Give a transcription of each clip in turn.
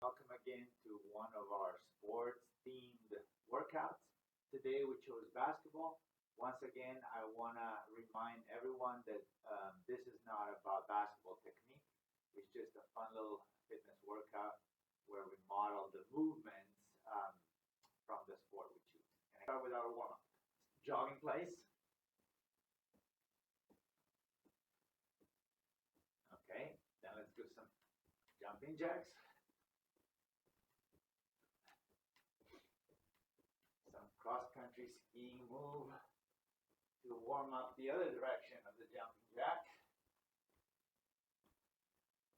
welcome again to one of our sports themed workouts. Today we chose basketball. Once again, I want to remind everyone that this is not about basketball technique. It's just a fun little fitness workout where we model the movements from the sport we choose. And I start with our warm up. Jogging place. Okay, then let's do some jumping jacks. Some cross-country skiing move to warm up the other direction of the jumping jack.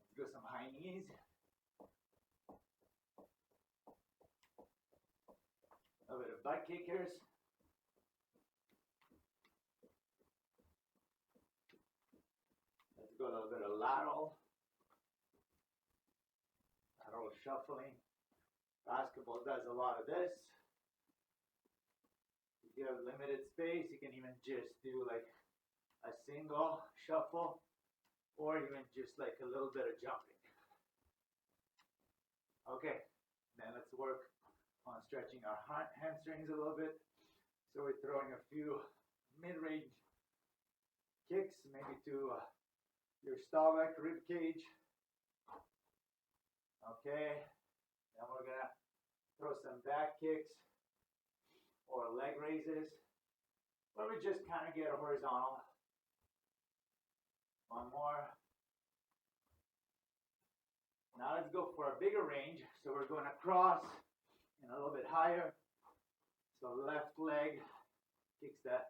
Let's do some high knees. A little bit of butt kickers. Let's go a little bit of lateral shuffling. Basketball does a lot of this. If you have limited space, you can even just do like a single shuffle or even just like a little bit of jumping. Okay, then let's work on stretching our hamstrings a little bit. So we're throwing a few mid-range kicks, maybe to your stomach, rib cage. Okay, then we're gonna throw some back kicks or leg raises, where we just kind of get a horizontal. One more. Now let's go for a bigger range. So we're going across and a little bit higher. So left leg kicks the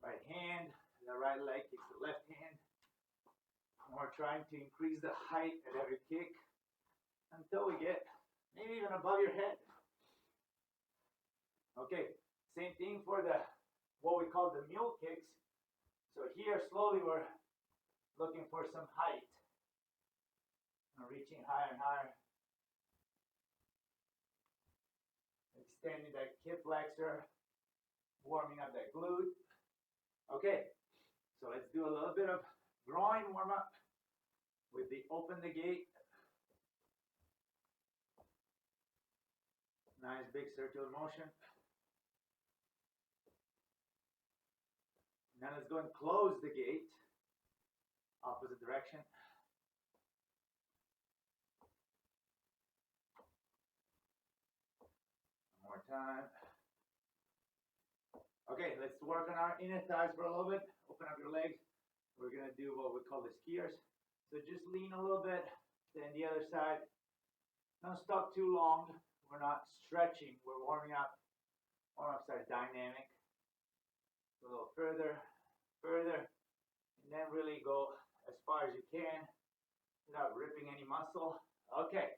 right hand, the right leg kicks the left hand. And we're trying to increase the height at every kick until we get maybe even above your head. Okay, same thing for the what we call the mule kicks. So here slowly we're looking for some height. And reaching higher and higher. Extending that hip flexor, warming up that glute. Okay, so let's do a little bit of groin warm up with the open the gate. Nice big circular motion. Now let's go and close the gate, opposite direction. One more time. Okay, let's work on our inner thighs for a little bit. Open up your legs. We're gonna do what we call the skiers. So just lean a little bit, then the other side. Don't stop too long. We're not stretching, we're warming up. Warm-ups are dynamic. A little further, and then really go as far as you can without ripping any muscle. Okay,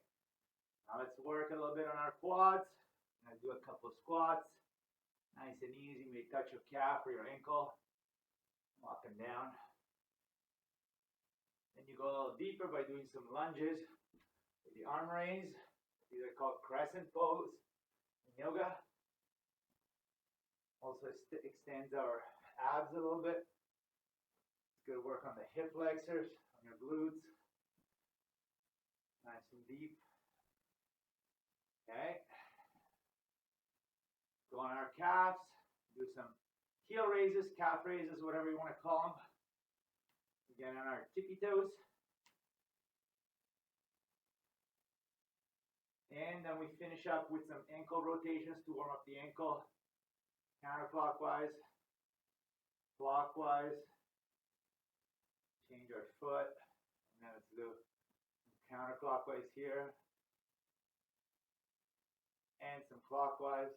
now let's work a little bit on our quads. I'm gonna do a couple of squats. Nice and easy, you may touch your calf or your ankle. Walk them down. Then you go a little deeper by doing some lunges with the arm raise. These are called crescent pose in yoga. Also extends our abs a little bit. It's good work on the hip flexors, on your glutes. Nice and deep. Okay. Go on our calves. Do some heel raises, calf raises, whatever you want to call them. Again on our tippy toes. And then we finish up with some ankle rotations to warm up the ankle. Counterclockwise, clockwise. Change our foot. And then let's do counterclockwise here. And some clockwise.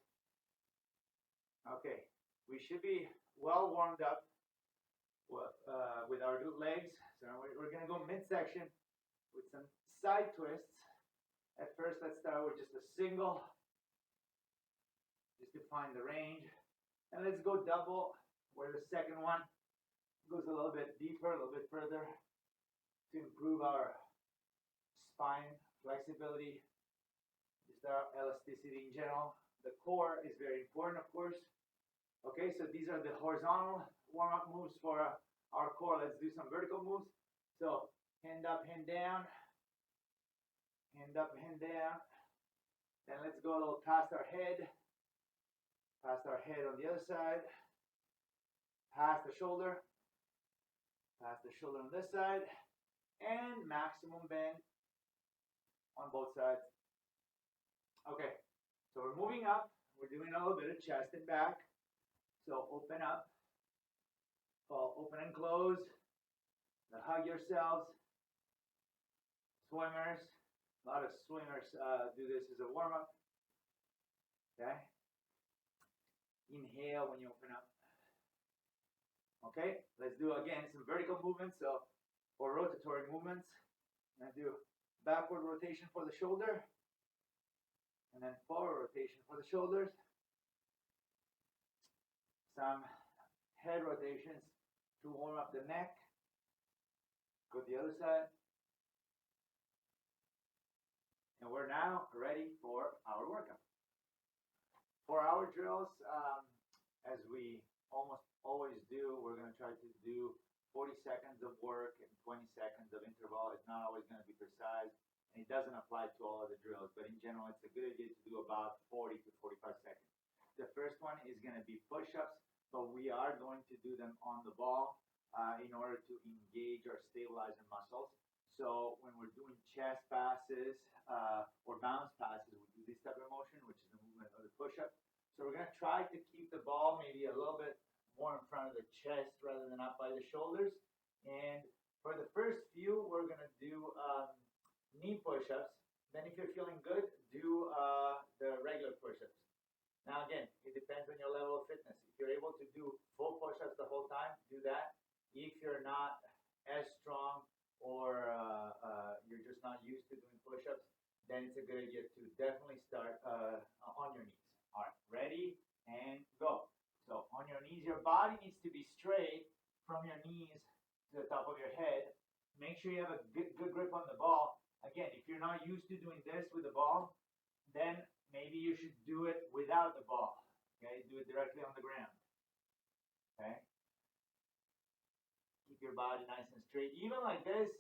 Okay, we should be well warmed up with our legs. So we're going to go midsection with some side twists. At first, let's start with just a single, just to find the range. And let's go double, where the second one goes a little bit deeper, a little bit further, to improve our spine flexibility, just our elasticity in general. The core is very important, of course. Okay, so these are the horizontal warm-up moves for our core. Let's do some vertical moves. So hand up, hand down, hand up, hand down. Then let's go a little past our head on the other side, past the shoulder on this side, and maximum bend on both sides. Okay, so we're moving up. We're doing a little bit of chest and back. So open up, open and close. Now hug yourselves. Swimmers, a lot of swimmers do this as a warm-up. Okay. Inhale when you open up. Okay, let's do again some vertical movements, or rotatory movements. I'm gonna do backward rotation for the shoulder, and then forward rotation for the shoulders. Some head rotations to warm up the neck. Go to the other side. And we're now ready for our workout. For our drills, as we almost always do, we're going to try to do 40 seconds of work and 20 seconds of interval. It's not always going to be precise, and it doesn't apply to all of the drills, but in general, it's a good idea to do about 40 to 45 seconds. The first one is going to be push-ups, but we are going to do them on the ball in order to engage our stabilizer muscles. So when we're doing chest passes or bounce passes, we do this type of motion, which is the movement of the push-up. So we're going to try to keep the ball maybe a little bit more in front of the chest rather than up by the shoulders. And for the first few, we're going to do knee push-ups. Then if you're feeling good, do the regular push-ups. Now again, it depends on your level of fitness. If you're able to do full push-ups the whole time, do that. If you're not as strong or you're just not used to doing push-ups, then it's a good idea to definitely start on your knees. All right, ready and go. So on your knees, your body needs to be straight from your knees to the top of your head. Make sure you have a good grip on the ball. Again, if you're not used to doing this with the ball, then maybe you should do it without the ball. Okay, do it directly on the ground. Okay. Keep your body nice and straight. Even like this,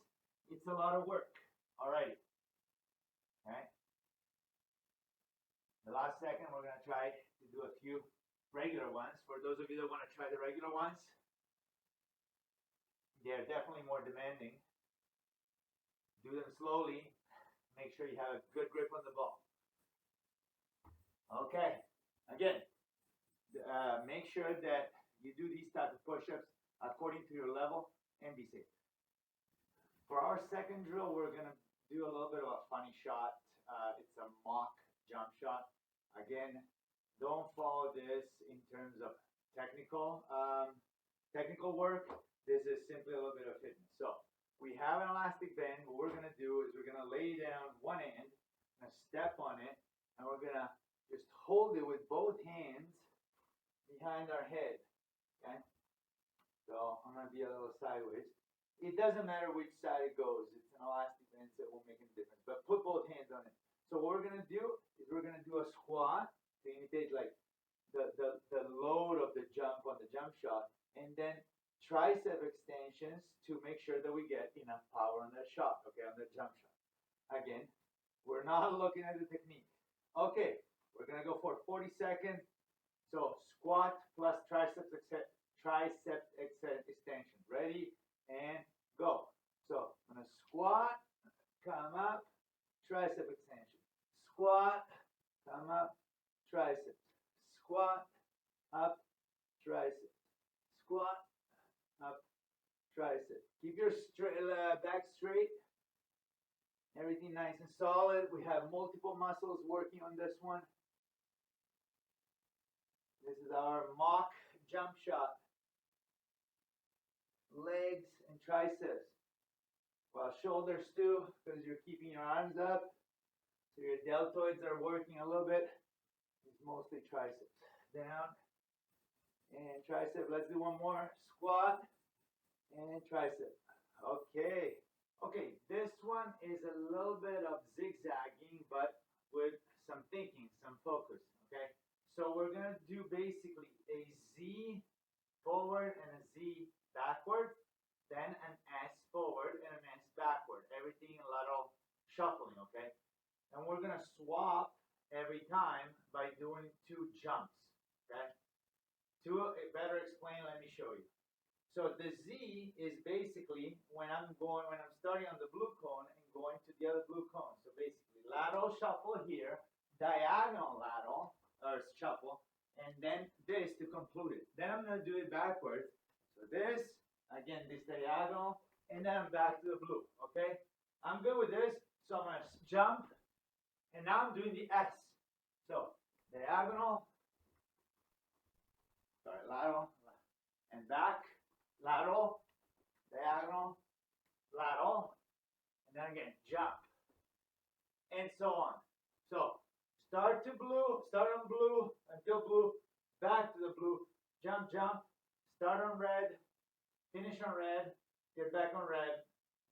it's a lot of work. All right. Okay. The last second, we're going to try to do a few regular ones. For those of you that want to try the regular ones, they're definitely more demanding. Do them slowly. Make sure you have a good grip on the ball. Okay. Again, make sure that you do these type of push-ups according to your level and be safe. For our second drill, we're going to do a little bit of a funny shot. It's a mock jump shot. Again, don't follow this in terms of technical work. This is simply a little bit of fitness. So we have an elastic band. What we're going to do is we're going to lay down one end, going to step on it, and we're going to just hold it with both hands behind our head. Okay? So I'm going to be a little sideways. It doesn't matter which side it goes. It's an elastic band, so it won't make any difference. But put both hands on it. So what we're going to do is we're going to do a squat to imitate like the load of the jump on the jump shot. And then tricep extensions to make sure that we get enough power on that shot, okay, on the jump shot. Again, we're not looking at the technique. Okay, we're going to go for 40 seconds. So squat plus tricep extension. Ready and go. So I'm going to squat, come up, tricep extension. Squat, come up, tricep. Squat, up, tricep. Squat, up, tricep. Keep your back straight. Everything nice and solid. We have multiple muscles working on this one. This is our mock jump shot. Legs and triceps. Well, shoulders too, because you're keeping your arms up. So your deltoids are working a little bit. It's mostly triceps. Down and tricep. Let's do one more. Squat and tricep. Okay. Okay, this one is a little bit of zigzagging, but with some thinking, some focus. Okay. So we're going to do basically a Z forward and a Z backward, then an S forward and an S backward. Everything in lateral shuffling, okay? and we're gonna swap every time by doing 2 jumps, okay? To better explain, let me show you. So the Z is basically when I'm starting on the blue cone and going to the other blue cone. So basically lateral shuffle here, diagonal lateral or shuffle, and then this to conclude it. Then I'm gonna do it backwards. So this, again, this diagonal, and then I'm back to the blue, okay? I'm good with this, so I'm gonna jump, and now I'm doing the S. So diagonal, lateral, and back, lateral, diagonal, lateral, and then again, jump, and so on. So start on blue, until blue, back to the blue, jump, jump, start on red, finish on red, get back on red,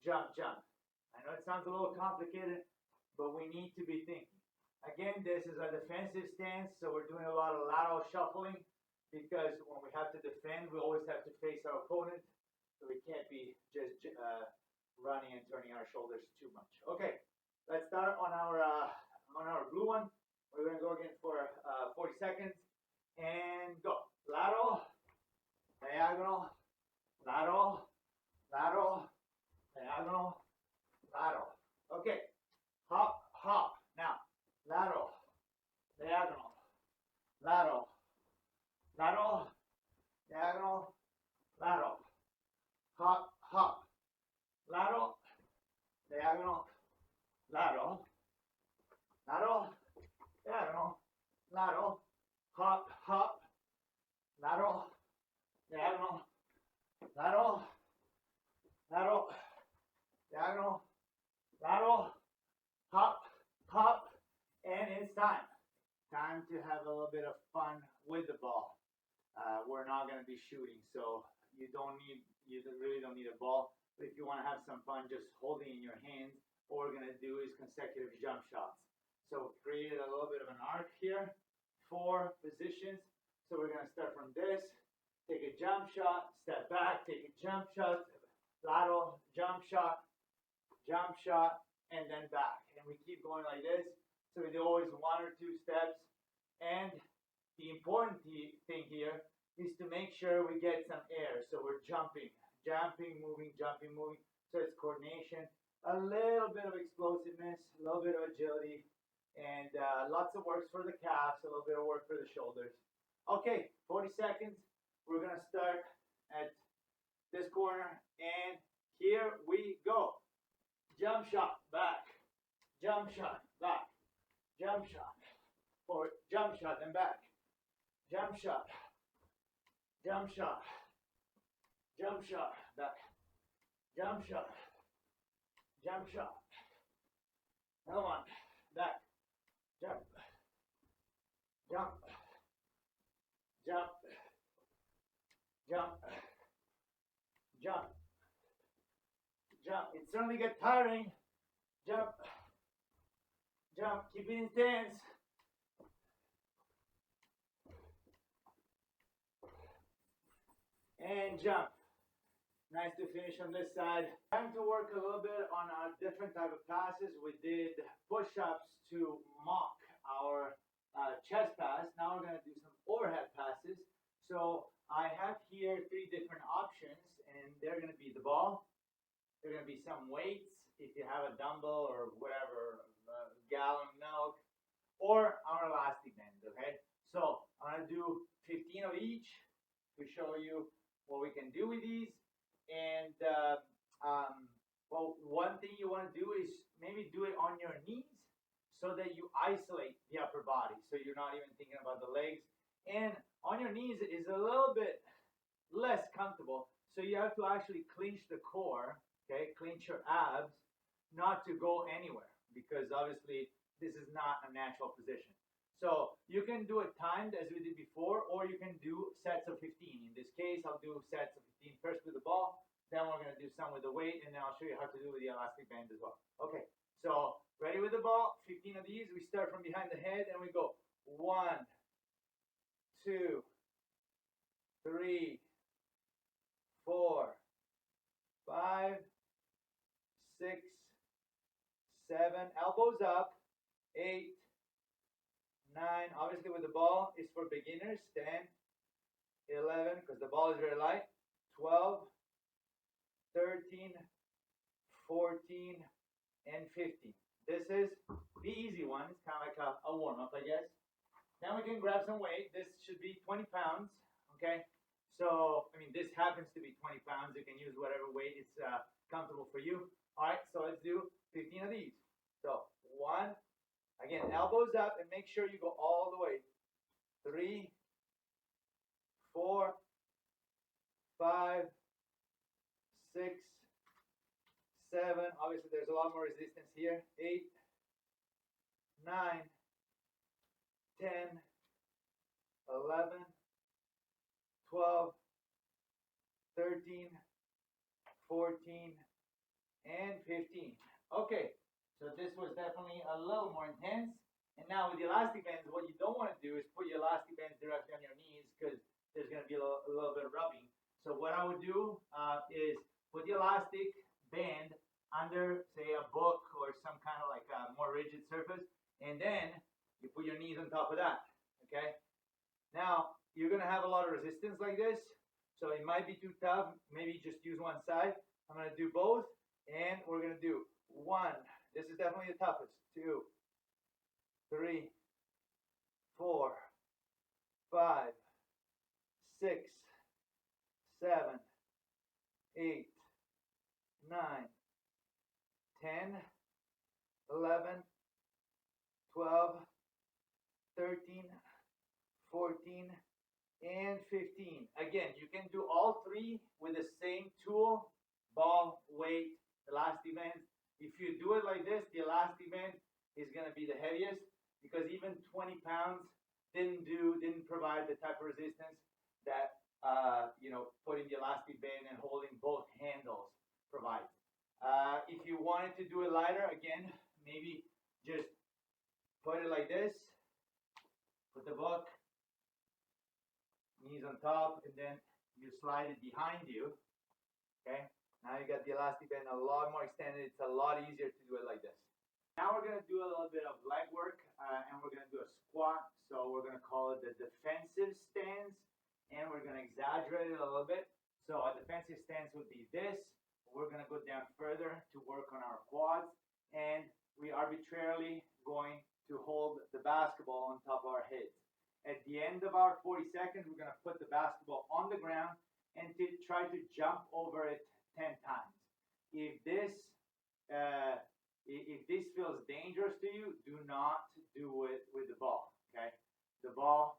jump, jump. I know it sounds a little complicated, but we need to be thinking. Again, this is a defensive stance, so we're doing a lot of lateral shuffling, because when we have to defend, we always have to face our opponent, so we can't be just running and turning our shoulders too much. Okay, let's start on our blue one. We're gonna go again for 40 seconds, and go. Lateral, diagonal, lateral, lateral, diagonal, lateral. Okay, hop, hop. Now, lateral, diagonal, lateral, lateral, diagonal, lateral, hop, hop, lateral, diagonal, lateral, lateral, diagonal, lateral, hop, hop, lateral, diagonal, lateral, lateral, diagonal, lateral, hop, hop, and it's time. Time to have a little bit of fun with the ball. We're not going to be shooting, so you really don't need a ball. But if you want to have some fun just holding in your hands, what we're going to do is consecutive jump shots. So created a little bit of an arc here, 4 positions. So we're going to start from this, take a jump shot, step back, take a jump shot, lateral, jump shot, and then back. And we keep going like this. So we do always 1 or 2 steps. And the important thing here is to make sure we get some air. So we're jumping, moving. So it's coordination, a little bit of explosiveness, a little bit of agility, and lots of work for the calves, a little bit of work for the shoulders. Okay, 40 seconds. We're going to start at this corner, and here we go. Jump shot, back. Jump shot, back. Jump shot. Forward, jump shot, and back. Jump shot. Jump shot. Jump shot, back. Jump shot. Jump shot. Another one, back. Jump. Jump. Jump. Jump. Jump. Jump. It certainly gets tiring. Jump. Jump. Keep it intense. And jump. Nice to finish on this side. Time to work a little bit on a different type of passes. We did push-ups to mock our chest pass. Now we're going to do some overhead passes. So I have here 3 different options, and they're going to be the ball. They're going to be some weights, if you have a dumbbell or whatever, a gallon of milk, or our elastic band, okay? So I'm going to do 15 of each to show you what we can do with these. And well, one thing you want to do is maybe do it on your knees so that you isolate the upper body, so you're not even thinking about the legs. And on your knees is a little bit less comfortable, so you have to actually clench the core, okay, clench your abs, not to go anywhere, because obviously this is not a natural position. So you can do it timed as we did before, or you can do sets of 15. In this case, I'll do sets of 15 first with the ball, then we're going to do some with the weight, and then I'll show you how to do with the elastic band as well. Okay, so ready with the ball, 15 of these. We start from behind the head, and we go 1, 2, 3, 4, 5, 6, 7, elbows up, 8, 9. Obviously with the ball is for beginners. 10, 11, because the ball is very light. 12, 13, 14, and 15. This is the easy one. It's kind of like a warm-up, I guess. Then we can grab some weight. This should be 20 pounds, okay? So, I mean, this happens to be 20 pounds. You can use whatever weight is comfortable for you. All right, so let's do 15 of these. So, 1, again, elbows up, and make sure you go all the way. 3, 4, 5, 6, 7. Obviously, there's a lot more resistance here. 8, 9, 10, 11, 12, 13, 14, and 15. Okay, so this was definitely a little more intense. And now with the elastic bands, what you don't want to do is put your elastic bands directly on your knees because there's going to be a little bit of rubbing. So what I would do is put the elastic band under, say, a book or some kind of like a more rigid surface, and then you put your knees on top of that, okay? Now, you're going to have a lot of resistance like this, so it might be too tough. Maybe just use one side. I'm going to do both, and we're going to do 1. This is definitely the toughest. 2, 3, 4, 5, 6, 7, 8, 9, 10, 11, 12, 13, 14, and 15. Again, you can do all 3 with the same tool, ball, weight, elastic band. If you do it like this, the elastic band is going to be the heaviest because even 20 pounds didn't provide the type of resistance that putting the elastic band and holding both handles provides. If you wanted to do it lighter, again, maybe just put it like this, put the book, knees on top, and then you slide it behind you, okay? Now you got the elastic band a lot more extended. It's a lot easier to do it like this. Now we're going to do a little bit of leg work, and we're going to do a squat. So we're going to call it the defensive stance, and we're going to exaggerate it a little bit. So a defensive stance would be this. We're going to go down further to work on our quads, and we arbitrarily going to hold the basketball on top of our heads. At the end of our 40 seconds, we're going to put the basketball on the ground and try to jump over it 10 times. If this feels dangerous to you, do not do it with the ball, okay? The ball,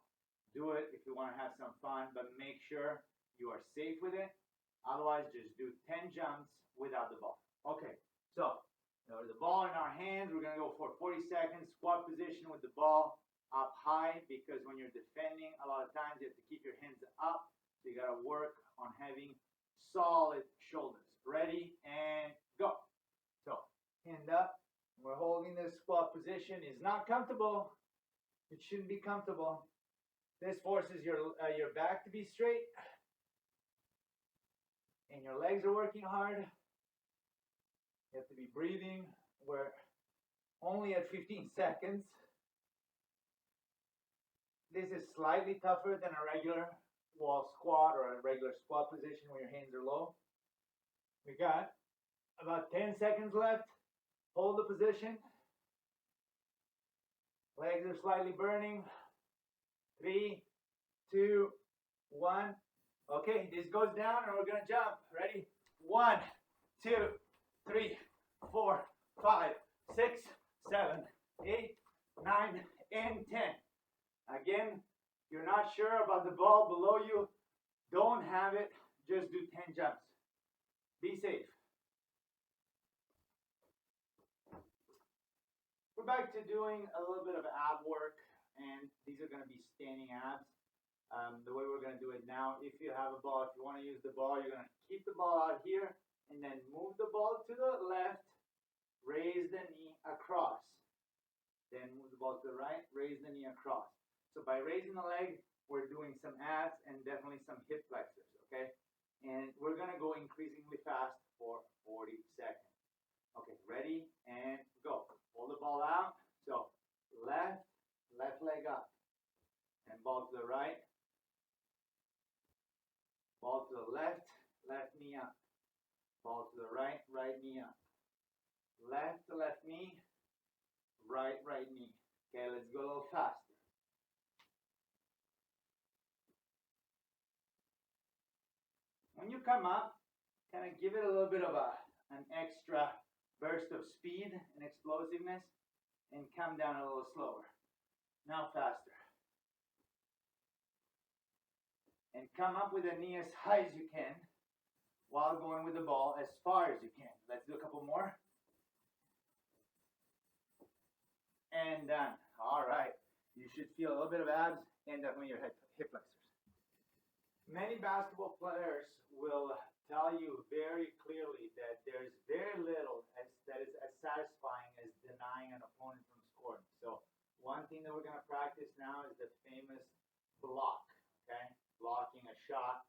do it if you want to have some fun, but make sure you are safe with it. Otherwise, just do 10 jumps without the ball. Okay, so the ball in our hands, we're going to go for 40 seconds, squat position with the ball up high, because when you're defending, a lot of times you have to keep your hands up. So you got to work on having solid shoulders. Ready, and go. So, hand up. We're holding this squat position. It's not comfortable. It shouldn't be comfortable. This forces your back to be straight. And your legs are working hard. You have to be breathing. We're only at 15 seconds. This is slightly tougher than a regular wall squat or a regular squat position where your hands are low. We got about 10 seconds left. Hold the position. Legs are slightly burning. 3, 2, 1. Okay, this goes down and we're going to jump. Ready? 1, 2, 3, 4, 5, 6, 7, 8, 9, and 10. Again, if you're not sure about the ball below you, don't have it. Just do 10 jumps. Be safe. We're back to doing a little bit of ab work, and these are going to be standing abs. The way we're going to do it now, if you have a ball, if you want to use the ball, you're going to keep the ball out here, and then move the ball to the left, raise the knee across. Then move the ball to the right, raise the knee across. So by raising the leg, we're doing some abs and definitely some hip flexors, okay? And we're going to go increasingly fast for 40 seconds. Okay, ready, and go. Hold the ball out. So left, left leg up, and ball to the right, ball to the left, left knee up, ball to the right, right knee up, left to left knee, right, right knee. Okay, let's go a little faster. When you come up, kind of give it a little bit of an extra burst of speed and explosiveness, and come down a little slower. Now faster. And come up with the knee as high as you can while going with the ball as far as you can. Let's do a couple more. And done. All right. You should feel a little bit of abs and definitely your hip flexors. Many basketball players will tell you very clearly that there's very little that is as satisfying as denying an opponent from scoring. So one thing that we're going to practice now is the famous block, okay? Blocking a shot.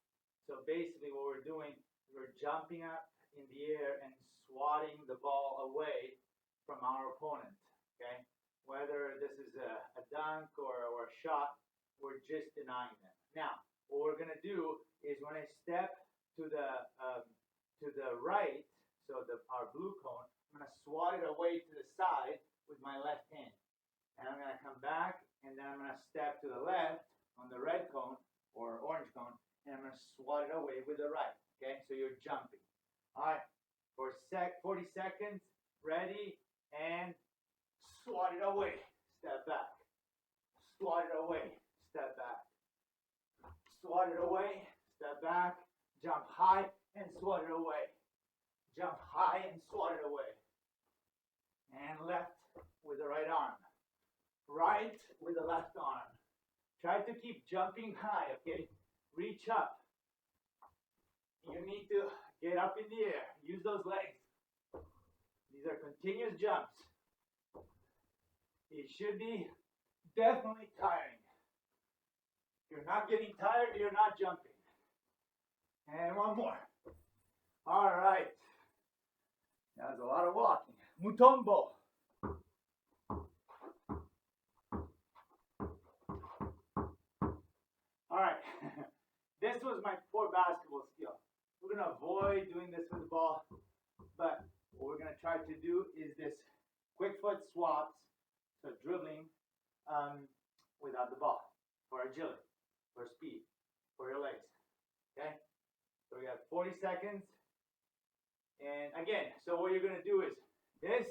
So basically what we're doing, we're jumping up in the air and swatting the ball away from our opponent, okay? Whether this is a dunk or a shot, we're just denying them. Now, what we're going to do is when I step to the right, so our blue cone, I'm going to swat it away to the side with my left hand. And I'm going to come back, and then I'm going to step to the left on the red cone or orange cone, and I'm going to swat it away with the right. Okay, so you're jumping. All right, for 40 seconds, ready, and swat it away, step back. Swat it away, step back. Swat it away, step back, jump high, and swat it away. Jump high and swat it away. And left with the right arm. Right with the left arm. Try to keep jumping high, okay? Reach up. You need to get up in the air. Use those legs. These are continuous jumps. It should be definitely tiring. If you're not getting tired, you're not jumping. And one more. All right. That was a lot of walking. Mutombo. All right. This was my poor basketball skill. We're going to avoid doing this with the ball, but what we're going to try to do is this quick foot swaps, so dribbling without the ball, for agility, for speed, for your legs. Okay? So we got 40 seconds. And again, so what you're going to do is this,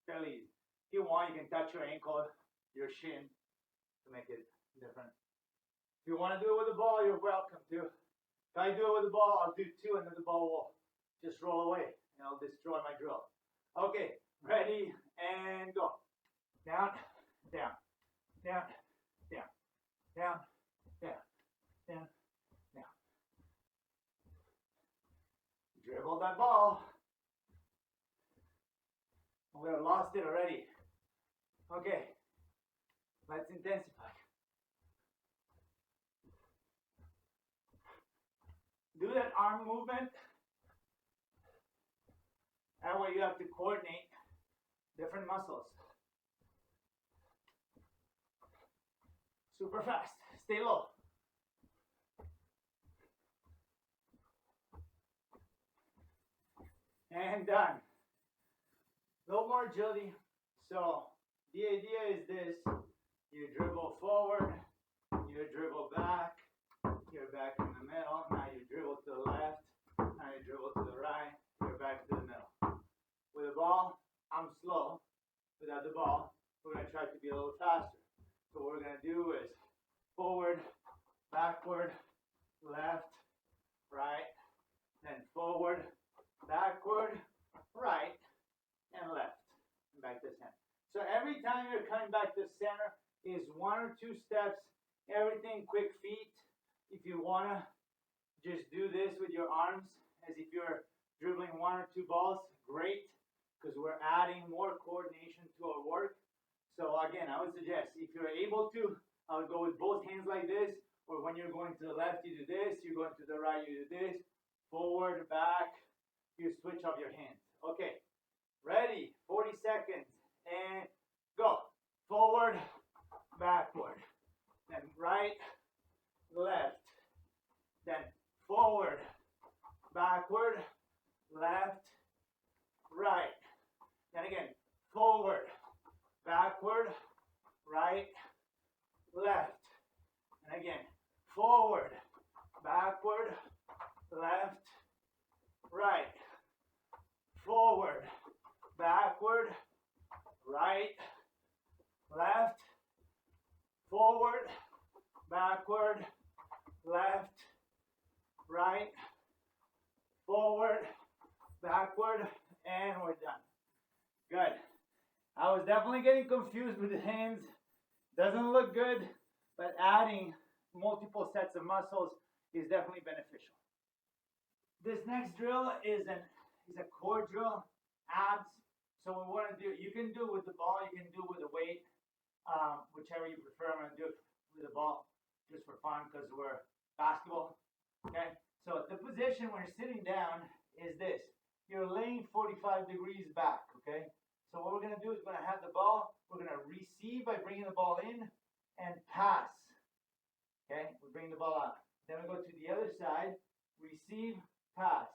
fairly easy. If you want, you can touch your ankle, your shin to make it different. If you want to do it with the ball, you're welcome to. If I do it with the ball, I'll do two, and then the ball will just roll away, and I'll destroy my drill. Okay, ready, and go. Down, down, down, down, down, down, down, down. Dribble that ball. We have lost it already. Okay, let's intensify. Do that arm movement. That way you have to coordinate different muscles. Super fast. Stay low. And done. A little more agility. So the idea is this. You dribble forward. You dribble back. You're back in the middle. Now you dribble to the left. Now you dribble to the right. You're back to the middle. With the ball, I'm slow. Without the ball, we're going to try to be a little faster. So what we're going to do is forward, backward, left, right, then forward, backward, right, and left. And back to center. So every time you're coming back to center is 1 or 2 steps. Everything quick feet. If you want to just do this with your arms as if you're dribbling 1 or 2 balls, great, because we're adding more coordination to our work. So again, I would suggest if you're able to, I would go with both hands like this, or when you're going to the left, you do this, you're going to the right, you do this, forward, back, you switch up your hands. Okay, ready, 40 seconds, and go. Forward, backward, then right, left, then forward, backward, left, right. Then again, forward, backward, right, left. And again, forward, backward, left, right. Forward, backward, right, left, forward, backward, left, right, forward, backward, and we're done. Good. I was definitely getting confused with the hands. Doesn't look good, but adding multiple sets of muscles is definitely beneficial. This next drill is a core drill, abs. So we want to do, you can do it with the ball, you can do it with a weight, whichever you prefer. I'm going to do it with the ball just for fun because we're basketball. Okay, so the position when you're sitting down is this. You're laying 45 degrees back, okay? So what we're going to do is we're going to have the ball, we're going to receive by bringing the ball in and pass. Okay, we bring the ball out. Then we go to the other side, receive, pass,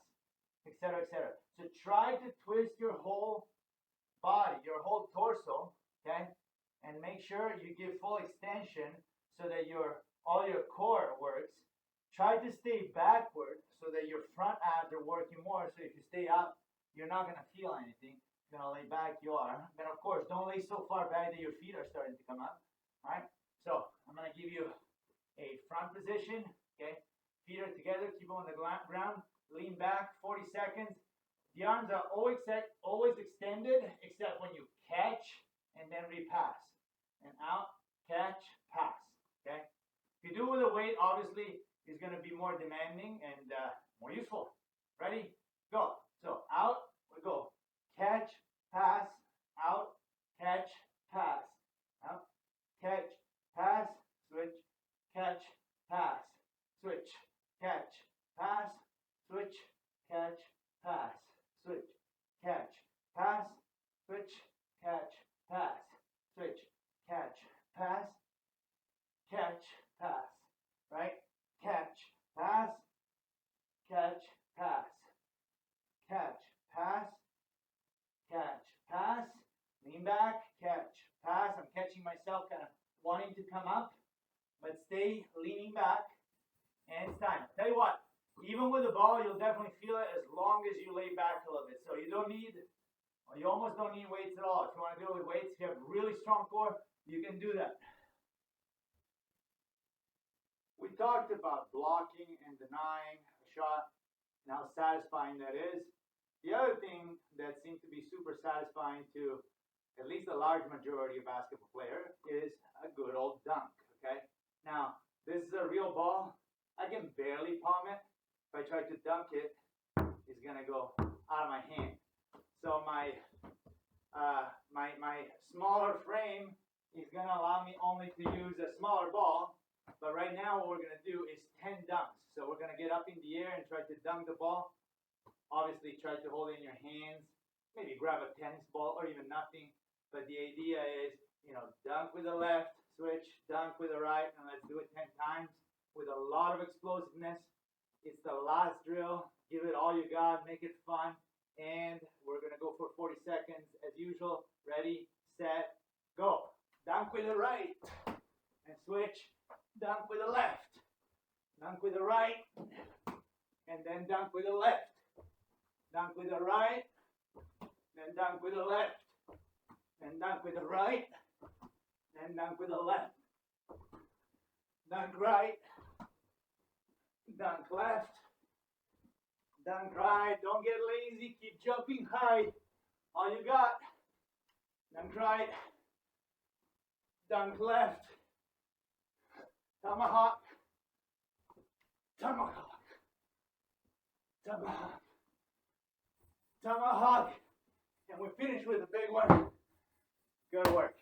etc., etc. So try to twist your whole body, your whole torso, okay? And make sure you give full extension so that all your core works. Try to stay backward so that your front abs are working more. So if you stay up, you're not going to feel anything. You're going to lay back, you are. Then of course, don't lay so far back that your feet are starting to come up. All right? So I'm going to give you a front position, okay? Feet are together, keep them on the ground. Lean back 40 seconds. The arms are always extended except when you catch and then repass. And out, catch, pass. Okay? If you do it with a weight, obviously it's going to be more demanding and more useful. Ready? Go. So out, we go. Catch, pass, out, catch, pass. Out, catch, pass, switch, catch, pass, switch, catch, pass, switch, catch, pass, switch, catch, pass, switch, catch, pass, switch, catch, pass, catch, pass, right? Catch, pass, catch, pass, catch, pass, catch, pass, lean back, catch, pass. I'm catching myself kind of wanting to come up, but stay leaning back, and it's time. Tell you what, even with the ball, you'll definitely feel it as long as you lay back a little bit. So you almost don't need weights at all. If you want to do it with weights, if you have a really strong core, you can do that. We talked about blocking and denying a shot and how satisfying that is. The other thing that seems to be super satisfying to at least a large majority of basketball players is a good old dunk, okay? Now, this is a real ball. I can barely palm it. If I try to dunk it, it's gonna go out of my hand. So my smaller frame is gonna allow me only to use a smaller ball. But right now, what we're gonna do is 10 dunks. So we're gonna get up in the air and try to dunk the ball. Obviously, try to hold it in your hands. Maybe grab a tennis ball or even nothing. But the idea is, dunk with the left, switch, dunk with the right, and let's do it 10 times with a lot of explosiveness. It's the last drill. Give it all you got. Make it fun. And we're going to go for 40 seconds as usual. Ready, set, go. Dunk with the right. And switch. Dunk with the left. Dunk with the right. And then dunk with the left. Dunk with the right. Then dunk with the left. Then dunk with the right. Then dunk with the left. Dunk right. Dunk left, dunk right. Don't get lazy. Keep jumping high. All you got. Dunk right. Dunk left. Tomahawk. Tomahawk. Tomahawk. Tomahawk. And we finish with a big one. Good work.